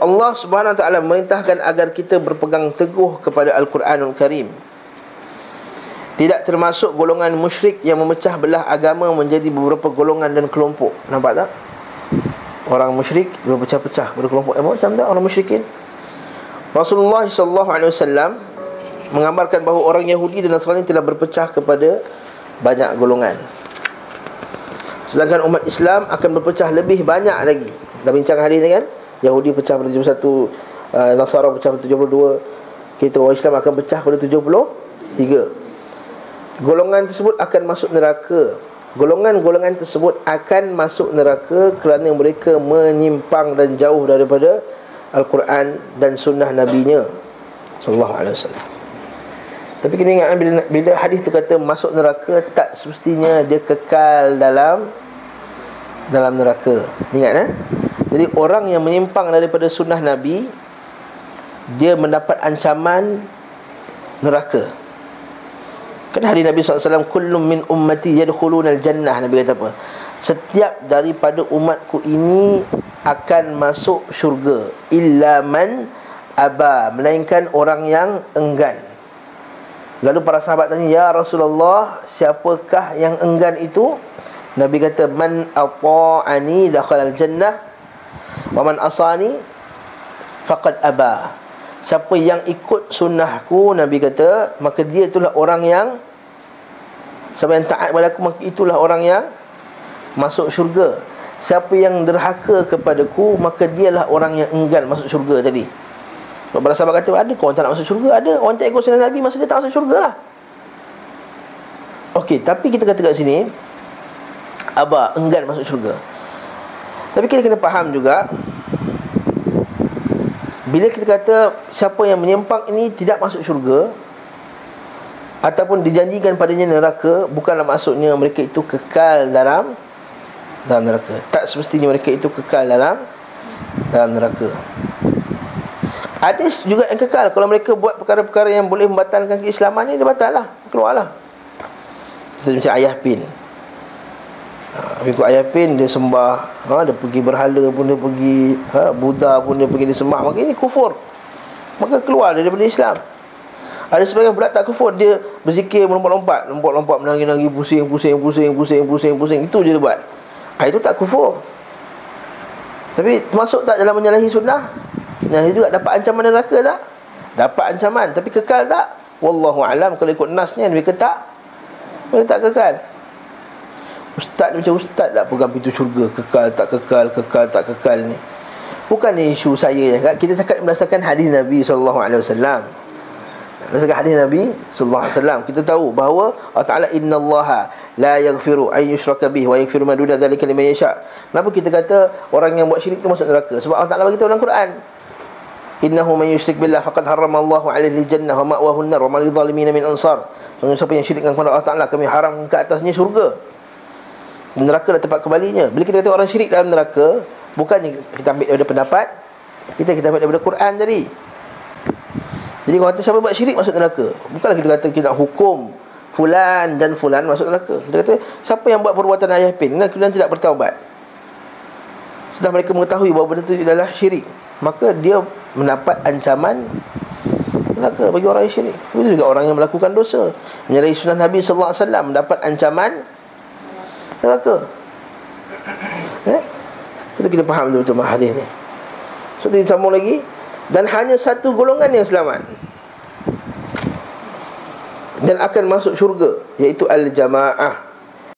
Allah Subhanahu Wa Taala memerintahkan agar kita berpegang teguh kepada Al-Quranul Karim. Tidak termasuk golongan musyrik yang memecah belah agama menjadi beberapa golongan dan kelompok. Nampak tak? Orang musyrik berpecah-pecah berkelompok. Macam tak orang musyrikin? Rasulullah SAW menggambarkan bahawa orang Yahudi dan Nasrani telah berpecah kepada banyak golongan. Sedangkan umat Islam akan berpecah lebih banyak lagi. Dah bincang hari ni kan, Yahudi pecah pada 71, Nasara pecah pada 72. Kita orang Islam akan pecah pada 73. Golongan tersebut akan masuk neraka. Golongan-golongan tersebut akan masuk neraka kerana mereka menyimpang dan jauh daripada Al-Quran dan sunnah Nabi-Nya sallallahu alaihi wasallam. Tapi kena ingat, bila hadis tu kata masuk neraka, tak semestinya dia kekal dalam neraka. Ingat Jadi orang yang menyimpang daripada sunnah Nabi, dia mendapat ancaman neraka. Kan hadis Nabi SAW, kullum min ummati yadkhuluna al-jannah. Nabi kata apa? Setiap daripada umatku ini akan masuk syurga, illa man aba, melainkan orang yang enggan. Lalu para sahabat tanya, ya Rasulullah, siapakah yang enggan itu? Nabi kata, man ata'ani dakhala al-jannah wa man asani faqad aba. Siapa yang ikut sunnahku, Nabi kata, maka dia itulah orang yang, siapa yang taat kepada aku, maka itulah orang yang masuk syurga. Siapa yang derhaka kepadaku, maka dialah orang yang enggan masuk syurga tadi. Para sahabat kata, ada kau orang tak nak masuk syurga? Ada. Orang tak ikut sunnah Nabi, masa dia tak masuk syurga lah. Okey, tapi kita kata kat sini, aba, enggan masuk syurga. Tapi kita kena faham juga, bila kita kata siapa yang menyimpang ini tidak masuk syurga ataupun dijanjikan padanya neraka, bukanlah maksudnya mereka itu kekal dalam neraka. Tak semestinya mereka itu kekal dalam neraka. Ada juga yang kekal. Kalau mereka buat perkara-perkara yang boleh membatalkan keislaman ni, dia batal lah, keluarlah. Macam Ayah Pin. Ikut Ayah Pin, dia sembah, dia pergi berhala pun dia pergi, Buddha pun dia pergi disembah. Maka ini kufur, maka keluar daripada Islam. Ada sebagian pula tak kufur, dia berzikir melompat-lompat, menangis-nangis, pusing. Itu je dia buat. Itu tak kufur. Tapi termasuk tak dalam menyalahi sunnah? Yang juga dapat ancaman neraka tak? Dapat ancaman, tapi kekal tak? Wallahu alam. Kalau ikut nasnya, mereka tak kekal. Ustaz macam ustaz tak pegang pintu syurga, kekal tak kekal ni. Bukan isu saya kan? Kita cakap berdasarkan hadis Nabi SAW. Berdasarkan hadis Nabi SAW, kita tahu bahawa Allah Ta'ala, innallaha la yaghfiru an yushraka bihi wa yaghfiru ma duna dzalika liman yasha. Kenapa kita kata orang yang buat syirik tu masuk neraka? Sebab Allah Ta'ala bagi tahu dalam Quran, innahu man yusyrik billah faqad harramallahu 'alaihi al-jannah wa ma'wahu an-nar wa ma lidh-dhalimin min ansar. Siapa yang syirik dengan Allah Ta'ala, kami haram ke atasnya syurga, neraka adalah tempat kembalinya. Bila kita kata orang syirik dalam neraka, bukannya kita ambil daripada pendapat kita ambil daripada Quran tadi. Jadi kalau kata siapa buat syirik masuk neraka, bukanlah kita kata kita nak hukum fulan dan fulan masuk neraka. Kita kata siapa yang buat perbuatan Ayah Pin dan kemudian tidak bertaubat, setelah mereka mengetahui bahawa benda itu adalah syirik, maka dia mendapat ancaman neraka bagi orang yang syirik. Begitu juga orang yang melakukan dosa, menyalahi sunnah Nabi SAW, mendapat ancaman neraka. Itu kita faham betul-betul hadis ni. So disambung lagi, dan hanya satu golongan yang selamat dan akan masuk syurga, iaitu al-jamaah.